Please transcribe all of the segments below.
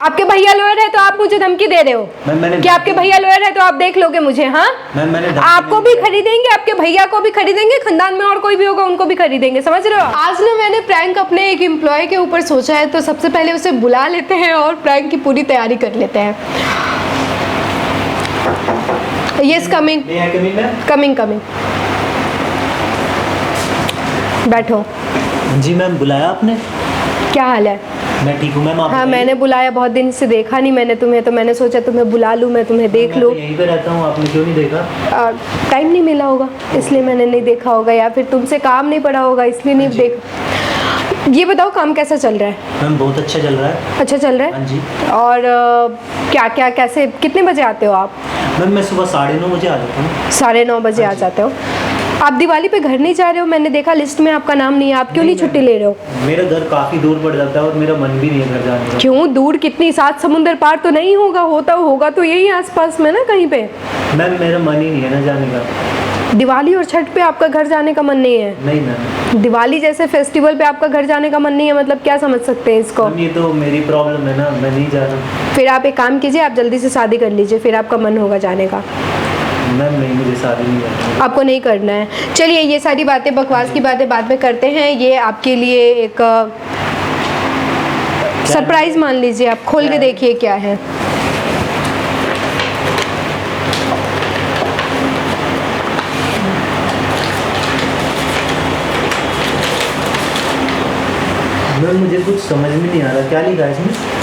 आपके भैया लॉयर है तो आप मुझे धमकी दे रहे हो कि आपके भैया लॉयर है तो आप देख लोगे मुझे? हाँ, आपको भी खरीदेंगे, आपके भैया को भी खरीदेंगे, खानदान में और कोई भी होगा उनको भी खरीदेंगे, समझ रहे हो? आज ना मैंने प्रैंक अपने एक एम्प्लॉय के ऊपर सोचा है, तो सबसे पहले उसे बुला लेते हैं और प्रैंक की पूरी तैयारी कर लेते हैं। Yes, coming coming coming. बैठो। जी मैम, बुलाया आपने? क्या हाल है? मैं ठीक हूँ मैम। आप? हाँ, मैंने बुलाया, बहुत दिन से देखा नहीं मैंने तुम्हें, तो मैंने सोचा तुम्हें बुला लूँ, मैं तुम्हें देख लूँ। यहीं पे रहता हूँ, आपने क्यों नहीं देखा? टाइम नहीं मिला होगा इसलिए मैंने नहीं देखा होगा, या फिर तुमसे काम नहीं पड़ा होगा इसलिए नहीं देखा। ये बताओ काम कैसा चल रहा है? मैम बहुत अच्छा चल रहा है। अच्छा चल रहा है? हाँ जी। और क्या क्या कैसे कितने बजे आते हो आप? मैम मैं सुबह 9:30 बजे आ जाता हूँ। 9:30 बजे आ जाते हो? आप दिवाली पे घर नहीं जा रहे हो? मैंने देखा लिस्ट में आपका नाम नहीं है, आप क्यों नहीं छुट्टी ले रहे हो? मेरा घर काफ़ी दूर पड़ जाता है और मेरा मन भी नहीं है घर जाने का। क्यों दूर? कितनी 7 समुंदर पार तो नहीं होगा, होगा तो यही आसपास में ना कहीं पे। मैम मेरा मन ही नहीं है ना जाने का। दिवाली और छठ पे आपका घर जाने का मन नहीं है? नहीं मैम। दिवाली जैसे फेस्टिवल पे आपका घर जाने का मन नहीं है, मतलब क्या समझ सकते हैं इसको? ये तो मेरी प्रॉब्लम है ना, मैं नहीं जा रहा। फिर आप एक काम कीजिए, आप जल्दी से शादी कर लीजिए, फिर आपका मन होगा जाने का। मैम नहीं, मुझे शादी नहीं करनी। आपको नहीं करना है? चलिए ये सारी बातें, बकवास की बातें बाद में करते हैं। ये आपके लिए एक सरप्राइज मान लीजिए, आप खोल के देखिए क्या है। मैम मुझे कुछ समझ में नहीं आ रहा, क्या लिखा है इसमें?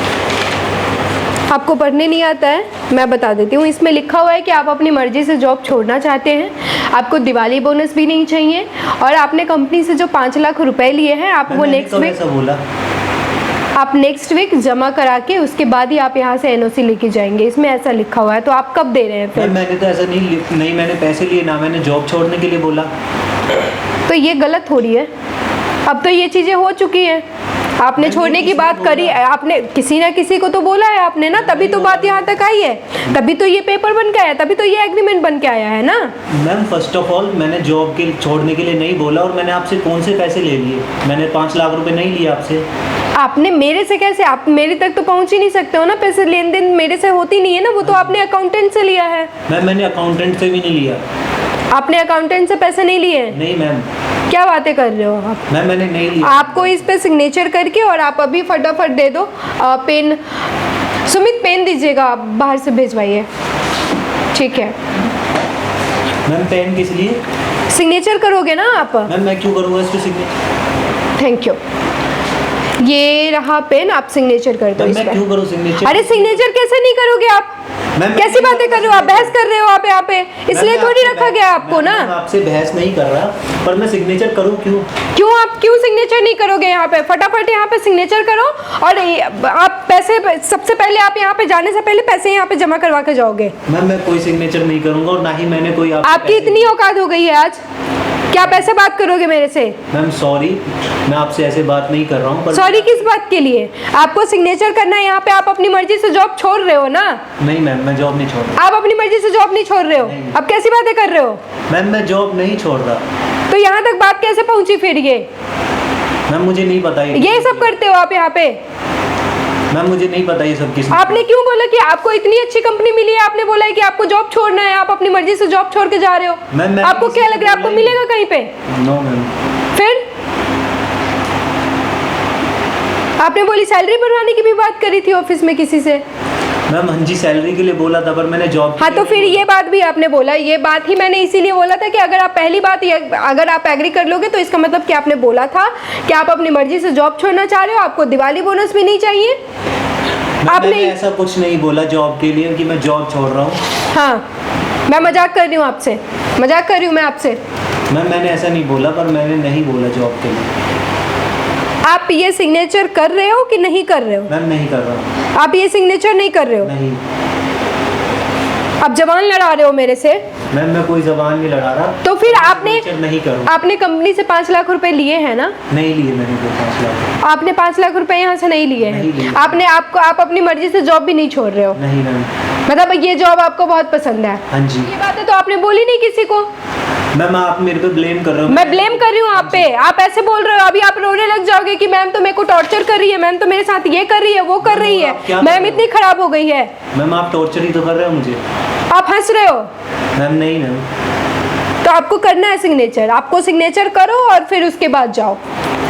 आपको पढ़ने नहीं आता है? मैं बता देती हूँ। इसमें लिखा हुआ है कि आप अपनी मर्जी से जॉब छोड़ना चाहते हैं, आपको दिवाली बोनस भी नहीं चाहिए, और आपने कंपनी से जो 5 लाख रुपए लिए हैं आप वो नेक्स्ट वीक जमा करा के उसके बाद ही आप यहाँ से एनओसी लेके जाएंगे। इसमें ऐसा लिखा हुआ है, तो आप कब दे रहे हैं फिर? मैंने तो ऐसा नहीं मैंने पैसे लिए ना, मैंने जॉब छोड़ने के लिए बोला। तो ये गलत हो रही है। अब तो ये चीज़ें हो चुकी हैं, आपने छोड़ने की बात करी, आपने किसी ना किसी को तो बोला है आपने ना, तभी तो बात यहाँ तक आई है, तभी तो ये पेपर बन के आया, तभी तो ये एग्रीमेंट बन के आया है ना। मैम फर्स्ट ऑफ ऑल मैंने जॉब के छोड़ने के लिए नहीं बोला, और मैंने आपसे कौन से पैसे ले लिए? मैंने 5 लाख रुपए नहीं लिए आपसे। आपने मेरे से कैसे? आप मेरे तक तो पहुँच ही नहीं सकते हो ना, पैसे लेन देन मेरे से होती नहीं है ना, वो तो आपने अकाउंटेंट से लिया है। मैम मैंने अकाउंटेंट से भी नहीं लिया। आपने अकाउंटेंट से पैसे नहीं लिए? नहीं मैम। क्या बातें कर रहे हो आप? मैम मैंने नहीं लिया। आपको इस पे सिग्नेचर करके और आप अभी फटाफट दे दो पेन। सुमित पेन दीजिएगा, आप बाहर से भिजवाइए। ठीक है मैम। पेन किस लिए? सिग्नेचर करोगे ना आप? मैम मैं क्यों करूँगा इस पे सिग्नेचर? Thank you. ये रहा पेन, आप सिग्नेचर कर दो। मैं क्यों करूँ सिग्नेचर? अरे सिग्नेचर कैसे नहीं करोगे आप? कैसी बातें कर रहे हो आप? बहस कर रहे हो आप यहाँ पे, इसलिए थोड़ी रखा गया आपको ना। आपसे बहस नहीं कर रहा, पर मैं सिग्नेचर करूँ क्यों? आप क्यों सिग्नेचर नहीं करोगे यहाँ पे? फटाफट यहाँ पे सिग्नेचर करो, और आप पैसे, सबसे पहले आप यहाँ पे जाने से पहले पैसे यहाँ पे जमा करवा के जाओगे। मैम मैं कोई सिग्नेचर नहीं करूँगा, और ना ही मैंने कोई आपकी इतनी औकात हो गई है आज? क्या पैसे बात करोगे मेरे से? मैम सॉरी, मैं आपसे ऐसे बात नहीं कर रहा हूँ। सॉरी किस बात के लिए? आपको सिग्नेचर करना है यहाँ पे, आप अपनी मर्जी से जॉब छोड़ रहे हो ना? नहीं मैम, मैं जॉब नहीं छोड़ रहा। आप अपनी मर्जी से जॉब नहीं छोड़ रहे हो? अब कैसी बातें कर रहे हो? मैम मैं जॉब नहीं छोड़ रहा। तो यहाँ तक बात कैसे पहुँची फिर? ये मैम मुझे नहीं पता। ये सब करते हो आप यहाँ पे? मैम मुझे नहीं पता ये सब किस। आपने क्यों बोला कि आपको इतनी अच्छी कंपनी मिली है, आपने बोला है कि आपको जॉब छोड़ना है, आप अपनी मर्जी से जॉब छोड़ के जा रहे हो? मैम आपको क्या लग रहा है आपको मिलेगा कहीं पे? No ma'am. फिर आपने बोली सैलरी बढ़ाने की भी बात करी थी ऑफिस में किसी से? मैम हाँ जी, सैलरी के लिए बोला था, पर मैंने जॉब। हाँ तो फिर ये बात भी आपने बोला, ये बात ही मैंने इसीलिए बोला था कि अगर आप पहली बात अगर आप एग्री कर लोगे तो इसका मतलब कि आपने बोला था कि आप अपनी मर्जी से जॉब छोड़ना चाह रहे हो, आपको दिवाली बोनस भी नहीं चाहिए। आपने ऐसा कुछ नहीं बोला जॉब के लिए कि मैं जॉब छोड़ रहा हूँ। हाँ मैं मजाक कर रही हूँ आपसे, मजाक कर रही हूँ मैं आपसे। मैम मैंने ऐसा नहीं बोला, पर मैंने नहीं बोला जॉब के लिए। आप ये सिग्नेचर कर रहे हो कि नहीं कर रहे हो? मैम नहीं कर रहा हूँ। आप ये सिग्नेचर नहीं कर रहे हो? नहीं। आप जबान लड़ा रहे हो मेरे से? मैम मैं कोई जबान नहीं लड़ा रहा। तो फिर आपने नहीं करूँ। आपने कंपनी से 5 लाख रुपए लिए हैं ना? नहीं लिए मैंने कोई 5 लाख। आपने 5 लाख रुपए यहाँ से नहीं लिए हैं? आपने आप अपनी मर्जी से जॉब भी नहीं छोड़ रहे हो? नहीं मैम। मतलब ये जॉब आपको बहुत पसंद है? हाँ जी। ये बातें तो आपने बोली नहीं किसी को। मैम आप मेरे पे ब्लेम कर रहे हो। मैं ब्लेम कर रही हूँ आप पे, आप ऐसे बोल रहे हो, अभी आप रोने लग जाओगे कि मैम तो मेरे को टॉर्चर कर रही है, मैम तो मेरे साथ ये कर रही है, वो कर रही है, मैम इतनी खराब हो गई है। मैम आप टॉर्चर ही तो कर रहे हो मुझे। आप हंस रहे हो। मैम नहीं मैम। तो आपको करना है सिग्नेचर, आपको सिग्नेचर करो और फिर उसके बाद जाओ,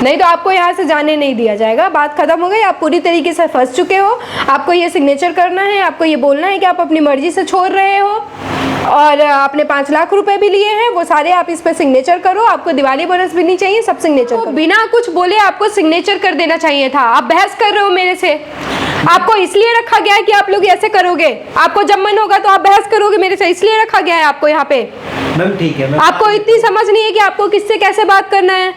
नहीं तो आपको यहाँ से जाने नहीं दिया जाएगा। बात खत्म हो गई, आप पूरी तरीके से फंस चुके हो। आपको ये सिग्नेचर करना है, आपको ये बोलना है कि आप अपनी मर्जी से छोड़ रहे हो और आपने 5 लाख रुपए भी लिए हैं, वो सारे आप इस पर सिग्नेचर करो। आपको दिवाली बोनस भी नहीं चाहिए, सब सिग्नेचर करो। बिना कुछ बोले आपको सिग्नेचर कर देना चाहिए था। आप बहस कर रहे हो मेरे से, आपको इसलिए रखा गया है कि आप लोग ऐसे करोगे, आपको जब मन होगा तो आप बहस करोगे मेरे से, इसलिए रखा गया है आपको यहाँ पे। मैम ठीक है, आपको इतनी समझ नहीं है कि आपको किससे कैसे बात करना है।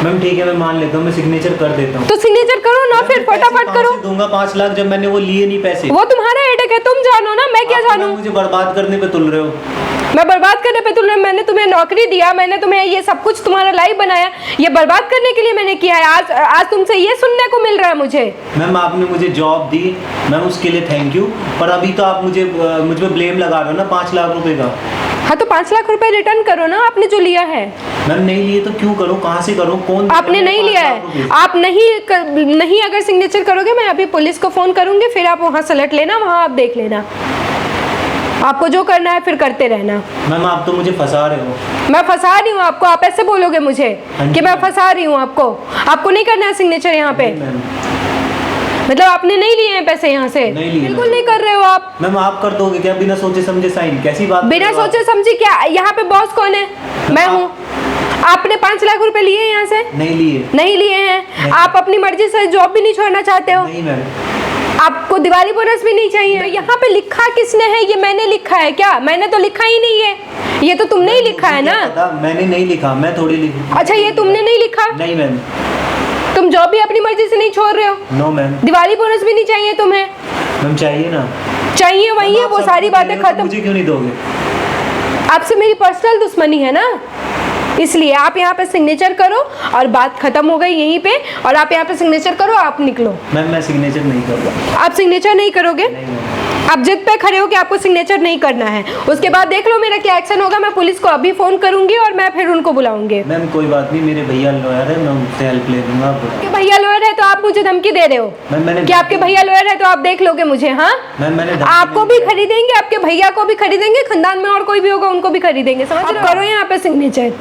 मैम ठीक है, मैं मान लेता हूँ, मैं सिग्नेचर कर देता हूँ। तो सिग्नेचर करो ना, फिर फटाफट करो। दूंगा 5 लाख जब मैंने वो लिए नहीं पैसे। वो तुम्हारा हेडेक है, तुम जानो ना, मैं क्या जानूं। मुझे बर्बाद करने पे तुल रहे हो। मैं बर्बाद करने पे तुल रहा हूं? मैंने तुम्हें नौकरी दिया, मैंने तुम्हें ये सब कुछ तुम्हारा लाइफ बनाया, ये बर्बाद करने के लिए मैंने किया है। आज तुमसे ये सुनने को मिल रहा है मुझे। मैम आपने मुझे जॉब दी, मैम उसके लिए थैंक यू, पर अभी तो आप मुझे मुझ पे ब्लेम लगा रहे हो ना 5 लाख रुपए का। हाँ तो 5 लाख रुपए रिटर्न करो ना, आपने जो लिया है। मैम नहीं लिए तो क्यों करूँ, कहाँ से करूँ, कौन? आपने नहीं लिया है, आप नहीं अगर सिग्नेचर करोगे मैं अभी पुलिस को फोन करूंगी, फिर आप वहाँ सलट लेना, वहाँ आप देख लेना, आपको जो करना है फिर करते रहना। मैम आप तो मुझे फंसा रहे हो। मैं फंसा रही हूँ आपको? आप ऐसे बोलोगे मुझे कि मैं फंसा रही हूँ आपको नहीं करना है सिग्नेचर यहाँ पे? मतलब आपने नहीं लिए हैं पैसे यहाँ से? बिल्कुल नहीं कर रहे हो आप। मैम आप कर दोगे क्या बिना सोचे समझे साइन? कैसी बात? बिना सोचे समझे क्या? यहाँ पे बॉस कौन है? मैं हूँ। आपने 5 लाख रुपए लिए यहाँ से? नहीं लिए हैं। आप अपनी मर्जी से जॉब भी नहीं छोड़ना चाहते हो? नहीं मैम। आपको दिवाली बोनस भी नहीं चाहिए? तो यहाँ पे लिखा किसने है? ये मैंने लिखा है क्या? मैंने तो लिखा ही नहीं है, ये तो तुमने ही लिखा है ना। मैंने नहीं लिखा, मैं थोड़ी लिखी। अच्छा ये तुमने नहीं लिखा? नहीं मैम। तुम जॉब भी अपनी मर्जी से नहीं छोड़ रहे हो? No ma'am. दिवाली बोनस भी नहीं चाहिए तुम्हें? मैम चाहिए ना। चाहिए वही है, वो सारी बातें खत्म। मुझे क्यों नहीं दोगे? आपसे मेरी पर्सनल दुश्मनी है ना, इसलिए आप यहाँ पे सिग्नेचर करो और बात खत्म हो गई यहीं पे। और आप यहाँ पे सिग्नेचर करो, आप निकलो। मैम मैं सिग्नेचर नहीं करूँगा। आप सिग्नेचर नहीं करोगे? आप जिद पे खड़े हो कि आपको सिग्नेचर नहीं करना है, उसके बाद देख लो मेरा क्या एक्शन होगा। मैं पुलिस को अभी फोन करूंगी और मैं फिर उनको बुलाऊंगी। मैम कोई बात नहीं, मेरे भैया लॉयर है, मैं उनसे हेल्प ले लूंगा। आपके भैया लॉयर है तो आप मुझे धमकी दे रहे हो कि आपके भैया लॉयर है तो आप देख लोगे मुझे? हाँ मैम मैंने आपको भी खरीदेंगे, आपके भैया को भी खरीदेंगे, खानदान में और कोई भी होगा उनको भी खरीदेंगे, समझ रहे हो? करो यहाँ पे सिग्नेचर।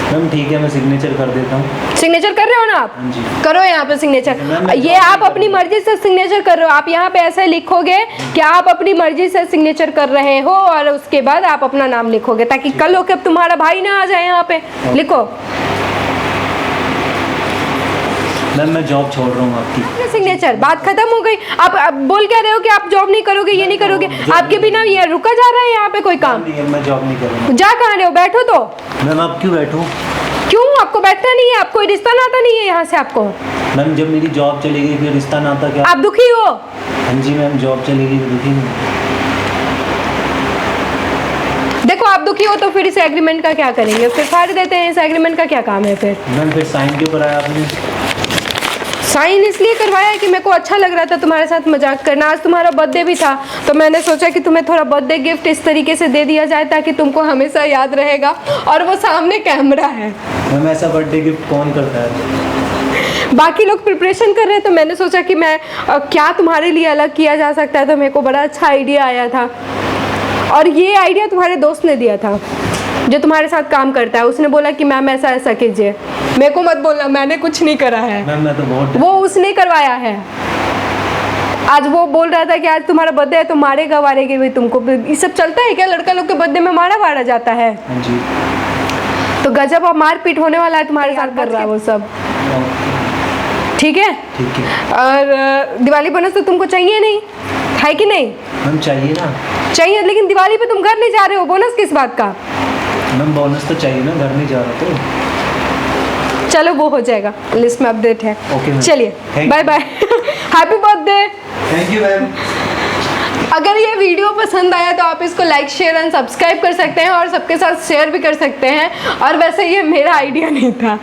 मैम ठीक है, मैं सिग्नेचर कर देता हूँ। सिग्नेचर कर रहे हो ना आप? जी। करो यहाँ पे सिग्नेचर। ये आप अपनी मर्जी से सिग्नेचर कर रहे हो। आप यहाँ पे ऐसे लिखोगे कि आप अपनी मर्जी से सिग्नेचर कर रहे हो और उसके बाद आप अपना नाम लिखोगे, ताकि कल होकर तुम्हारा भाई ना आ जाए यहाँ पे। लिखो। मैम मैं जॉब छोड़ रहा हूँ आपकी। सिग्नेचर, बात खत्म हो गई। आप बोल क्या रहे हो कि आप जॉब नहीं करोगे, ये नहीं करोगे? आपके बिना ये रुका जा रहा है यहाँ पे कोई काम? नहीं, मैं जॉब नहीं करूँगा। जा कहाँ रहे हो? बैठो तो। मैम आप क्यों बैठूं? क्यों? आपको बैठना नहीं है? आपको रिश्ता नाता नहीं है यहाँ से आपको? मैम जब मेरी जॉब चलेगी फिर रिश्ता नाता क्या? आप दुखी हो? हाँ जी मैम, जॉब चलेगी तो दुखी नहीं। देखो आप दुखी हो तो फिर इस एग्रीमेंट का क्या करेंगे? फिर फाड़ देते हैं, इस एग्रीमेंट का क्या काम है फिर? मैम फिर साइन क्यों कराया आपने? साइन इसलिए करवाया है कि मेरे को अच्छा लग रहा था तुम्हारे साथ मजाक करना। आज तुम्हारा बर्थडे भी था तो मैंने सोचा कि तुम्हें थोड़ा बर्थडे गिफ्ट इस तरीके से दे दिया जाए ताकि तुमको हमेशा याद रहेगा। और वो सामने कैमरा है। मैम ऐसा बर्थडे गिफ्ट कौन करता है? बाकी लोग प्रिपरेशन कर रहे हैं तो मैंने सोचा कि मैं क्या तुम्हारे लिए अलग किया जा सकता है, तो मेरे को बड़ा अच्छा आइडिया आया था। और ये आइडिया तुम्हारे दोस्त ने दिया था जो तुम्हारे साथ काम करता है। उसने बोला कि मैम ऐसा ऐसा कीजिए। मेरे को मत बोलना, मैंने कुछ नहीं करा है। मैम मैं तो बहुत, वो उसने करवाया है। आज वो बोल रहा था कि आज तुम्हारा बर्थडे है तो मारेगा वारेगा भी तुमको। ये सब चलता है क्या? लड़का लोग के बर्थडे में मारा वारा जाता है? हाँ जी। तो गजब अब मारपीट होने वाला है तुम्हारे साथ कर रहा है वो सब। ठीक है? ठीक है। और दिवाली बोनस तो तुमको चाहिए नहीं है कि नहीं? मैम चाहिए ना। चाहिए, लेकिन दिवाली पे तुम घर नहीं जा रहे हो, बोनस किस बात का? मैम बोनस तो चाहिए ना, घर नहीं जा रहा तो। चलो वो हो जाएगा, लिस्ट में अपडेट है। ओके चलिए bye bye. Happy birthday. Thank you ma'am. अगर ये वीडियो पसंद आया तो आप इसको लाइक शेयर एंड सब्सक्राइब कर सकते हैं और सबके साथ शेयर भी कर सकते हैं। और वैसे ये मेरा आइडिया नहीं था।